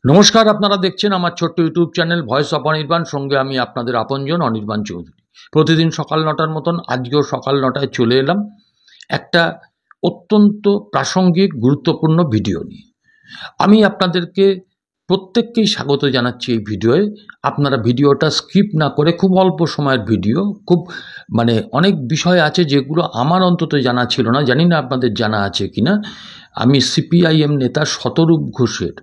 নমস্কার, আপনারা দেখছেন আমার ছোট্ট YouTube channel voice of Anirban. সঙ্গে আমি আপনাদের আপনজন অনির্বাণ চৌধুরী। প্রতিদিন সকাল ৯টার মতন আজকেও সকাল ৯টায় চলে এলাম একটা অত্যন্ত প্রাসঙ্গিক গুরুত্বপূর্ণ ভিডিও নিয়ে। আমি আপনাদেরকে প্রত্যেককেই স্বাগত জানাচ্ছি এই ভিডিওয়ে। আপনারা ভিডিওটা স্কিপ না করে, খুব অল্প সময়ের ভিডিও, খুব অনেক বিষয় আছে যেগুলো আমার অন্তত জানা ছিল না, জানি না আপনাদের জানা আছে কিনা। আমি সিপিআইএম নেতা শতরূপ ঘোষের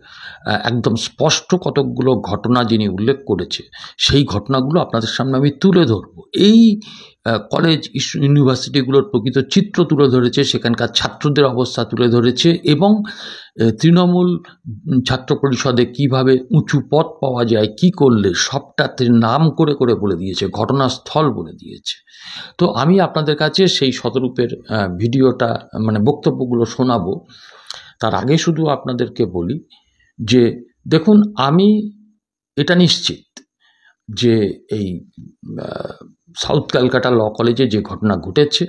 একদম স্পষ্ট কতকগুলো ঘটনা যিনি উল্লেখ করেছে, সেই ঘটনাগুলো আপনাদের সামনে আমি তুলে ধরব। এই কলেজ ইউনিভার্সিটিগুলোর প্রকৃত চিত্র তুলে ধরেছে, সেখানকার ছাত্রদের অবস্থা তুলে ধরেছে, এবং তৃণমূল ছাত্র পরিষদে কিভাবে উঁচু পদ পাওয়া যায়, কি করলে, সবটাতে নাম করে করে বলে দিয়েছে, ঘটনাস্থল বলে দিয়েছে। তো আমি আপনাদের কাছে সেই শতরূপের ভিডিওটা বক্তব্যগুলো শোনাবো। তার আগে শুধু আপনাদেরকে বলি যে দেখুন, আমি এটা নিশ্চিত যে এই সাউথ ক্যালকাটা ল কলেজে যে ঘটনা ঘটেছে,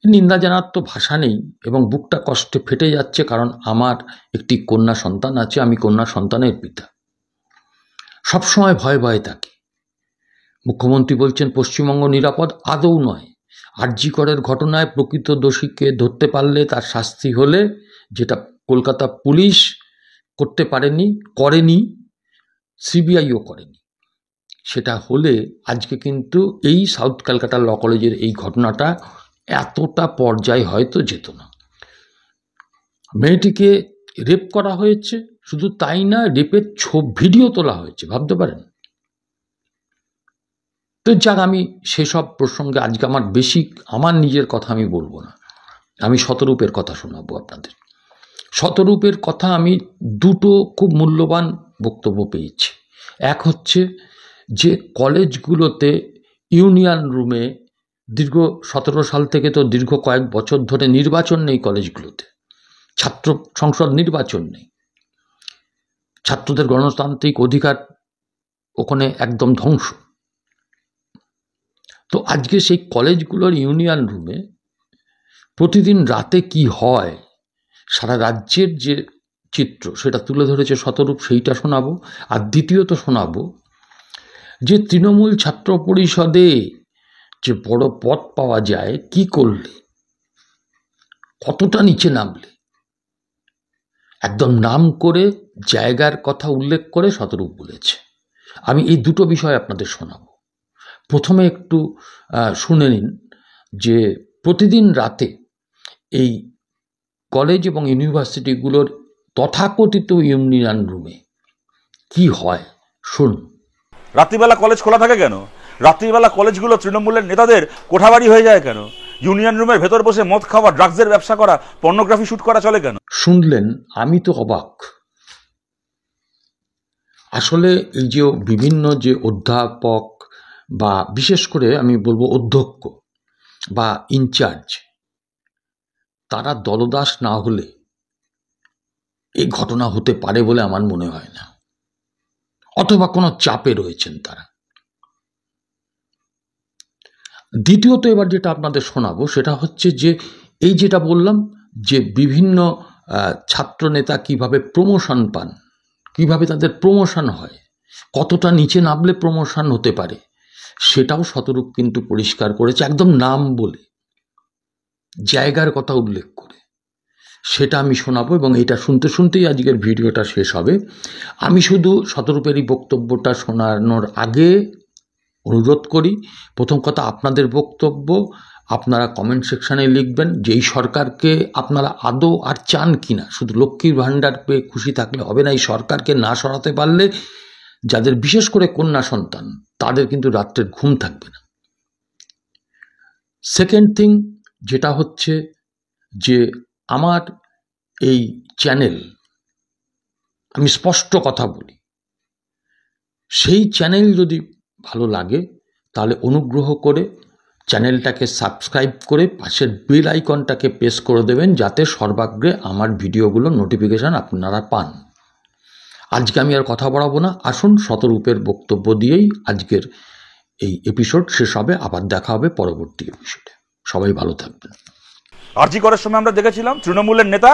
নিন্দা জানার তো ভাষা নেই, এবং বুকটা কষ্টে ফেটে যাচ্ছে, কারণ আমার একটি কন্যা সন্তান আছে, আমি কন্যা সন্তানের পিতা। সবসময় ভয়ে ভয়ে থাকি। মুখ্যমন্ত্রী বলছেন পশ্চিমবঙ্গ নিরাপদ, আদৌ নয়। আরজি করের ঘটনায় প্রকৃত দোষীকে ধরতে পারলে তার শাস্তি হলে, যেটা কলকাতা পুলিশ করতে করেনি, সিবিআইও করেনি, সেটা হলে আজকে কিন্তু এই সাউথ ক্যালকাটা ল কলেজের এই ঘটনাটা এতটা পর্যায়ে হয়তো যেত না। মেয়েটিকে রেপ করা হয়েছে, শুধু তাই না, রেপের ভিডিও তোলা হয়েছে, ভাবতে পারেন। তো যাক, আমি সেসব প্রসঙ্গে আজকে আমার নিজের কথা আমি বলবো না, আমি শতরূপের কথা শোনাবো আপনাদের। শতরূপের কথা আমি দুটো খুব মূল্যবান বক্তব্য পেয়েছি। এক হচ্ছে যে কলেজগুলোতে ইউনিয়ন রুমে দীর্ঘ 17 সাল থেকে তো দীর্ঘ কয়েক বছর ধরে নির্বাচন নেই কলেজগুলোতে, ছাত্র সংসদ নির্বাচন নেই, ছাত্রদের গণতান্ত্রিক অধিকার ওখানে একদম ধ্বংস। তো আজকে সেই কলেজগুলোর ইউনিয়ন রুমে প্রতিদিন রাতে কি হয়, সারা রাজ্যের যে চিত্র সেটা তুলে ধরেছে শতরূপ, সেইটা শোনাবো। আর দ্বিতীয়ত শোনাবো যে তৃণমূল ছাত্র পরিষদে যে বড় পদ পাওয়া যায় কি করলে, কতটা নিচে নামলে, একদম নাম করে জায়গার কথা উল্লেখ করে শতরূপ বলেছে। আমি এই দুটো বিষয় আপনাদের শোনাবো। প্রথমে একটু শুনে নিন যে প্রতিদিন রাতে এই কলেজ এবং ইউনিভার্সিটিগুলোর তথাকথিত ইউনিয়ন রুমে কি হয়, শুনুন। রাত্রিবেলা কলেজ খোলা থাকে কেন? রাত্রিবেলা কলেজগুলো তৃণমূলের নেতাদের কোঠাবাড়ি হয়ে যায় কেন? ইউনিয়ন রুমের ভেতর বসে মদ খাওয়া, ড্রাগসের ব্যবসা করা, পর্নোগ্রাফি শুট করা চলে কেন? শুনলেন, আমি তো অবাক। আসলে এই যে বিভিন্ন যে অধ্যাপক বা বিশেষ করে আমি বলবো অধ্যক্ষ বা ইনচার্জ, তারা দলদাস না হলে এই ঘটনা হতে পারে বলে আমার মনে হয় না, অথবা কোনো চাপে রয়েছেন তারা। দ্বিতীয়ত এবার যেটা আপনাদের শোনাবো সেটা হচ্ছে যে এই যেটা বললাম যে বিভিন্ন ছাত্র নেতা কিভাবে প্রমোশন পান, কিভাবে তাদের প্রমোশন হয়, কতটা নিচে নামলে প্রমোশন হতে পারে, সেটাও শতরূপ কিন্তু পরিষ্কার করেছে, একদম নাম বলে, জায়গার কথা উল্লেখ করে। সেটা আমি শোনাবো, এবং এটা শুনতে শুনতেই আজকের ভিডিওটা শেষ হবে। আমি শুধু শতরূপের এই বক্তব্যটা শোনানোর আগে অনুরোধ করি, প্রথম কথা, আপনাদের বক্তব্য আপনারা কমেন্ট সেকশানে লিখবেন যে এই সরকারকে আপনারা আদৌ আর চান কিনা। শুধু লক্ষ্মীর ভাণ্ডার পেয়ে খুশি থাকলে হবে না, এই সরকারকে না সরাতে পারলে যাদের বিশেষ করে কন্যা সন্তান, তাদের কিন্তু রাত্রের ঘুম থাকবে না। সেকেন্ড থিং যেটা হচ্ছে যে আমার এই চ্যানেল, আমি স্পষ্ট কথা বলি, সেই চ্যানেল যদি ভালো লাগে তাহলে অনুগ্রহ করে চ্যানেলটাকে সাবস্ক্রাইব করে পাশের বেল আইকনটাকে প্রেস করে দেবেন, যাতে সর্বাগ্রে আমার ভিডিওগুলো নোটিফিকেশান আপনারা পান। আজকে আমি আর কথা বাড়াবো না, আসুন শতরূপের বক্তব্য দিয়েই আজকের এই এপিসোড শেষ হবে। আবার দেখা হবে পরবর্তী এপিসোডে। সবাই ভালো থাকবেন। আরজি করার সময় আমরা দেখেছিলাম তৃণমূলের নেতা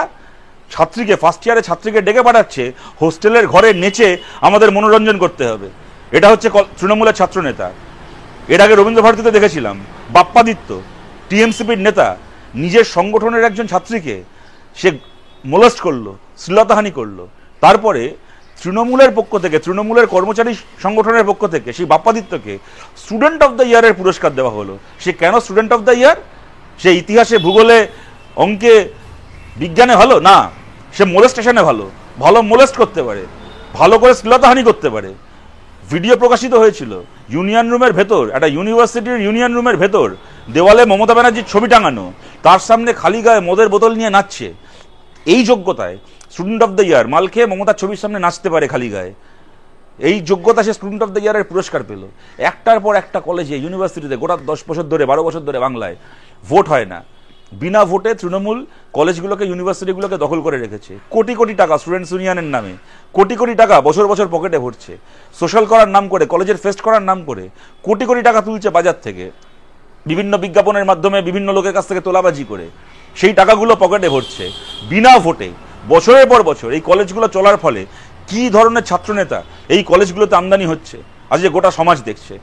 ছাত্রীকে, ফার্স্ট ইয়ারে ছাত্রীকে ডেকে পাঠাচ্ছে হোস্টেলের ঘরে নেচে আমাদের মনোরঞ্জন করতে হবে। এটা হচ্ছে তৃণমূলের ছাত্র নেতা। এর আগে রবীন্দ্র ভারতীতে দেখেছিলাম বাপ্পাদিত্য, টিএমসিপির নেতা, নিজের সংগঠনের একজন ছাত্রীকে সে মোলেস্ট করলো, শ্লীলতাহানি করলো। তারপরে তৃণমূলের পক্ষ থেকে, তৃণমূলের কর্মচারী সংগঠনের পক্ষ থেকে সেই বাপ্পাদিত্যকে স্টুডেন্ট অফ দ্য ইয়ারের পুরস্কার দেওয়া হলো। সে কেন স্টুডেন্ট অফ দ্য ইয়ার? সে ইতিহাসে, ভূগোলে, অঙ্কে, বিজ্ঞানে ভালো না, সে মোলেস্টেশনে ভালো, ভালো মোলেস্ট করতে পারে, ভালো করে শ্লীলতাহানি করতে পারে। ভিডিও প্রকাশিত হয়েছিল ইউনিয়ন রুমের ভেতর, একটা ইউনিভার্সিটির ইউনিয়ন রুমের ভেতর দেওয়ালে মমতা ব্যানার্জির ছবি টাঙানো, তার সামনে খালি গায়ে মদের বোতল নিয়ে নাচছে। এই যোগ্যতায় স্টুডেন্ট অফ দ্য ইয়ার, মাল খেয়ে মমতার ছবির সামনে নাচতে পারে খালি গায়ে, এই যোগ্যতা সে স্টুডেন্ট অফ দ্য ইয়ারের পুরস্কার পেল। একটার পর একটা কলেজে, ইউনিভার্সিটিতে গোটা 10 বছর ধরে, 12 বছর ধরে বাংলায় ভোট হয় না। বিনা ভোটে তৃণমূল কলেজগুলোকে, ইউনিভার্সিটিগুলোকে দখল করে রেখেছে। কোটি কোটি টাকা স্টুডেন্টস ইউনিয়নের নামে, কোটি কোটি টাকা বছর বছর পকেটে ভরছে। সোশ্যাল করার নাম করে, কলেজের ফেস্ট করার নাম করে কোটি কোটি টাকা তুলছে বাজার থেকে, বিভিন্ন বিজ্ঞাপনের মাধ্যমে বিভিন্ন লোকের কাছ থেকে তোলাবাজি করে সেই টাকাগুলো পকেটে ভরছে বিনা ভোটে বছরের পর বছর। এই কলেজগুলো চলার ফলে কি ধরনের ছাত্রনেতা এই কলেজগুলোতে আমদানি হচ্ছে, আজকে গোটা সমাজ দেখছে।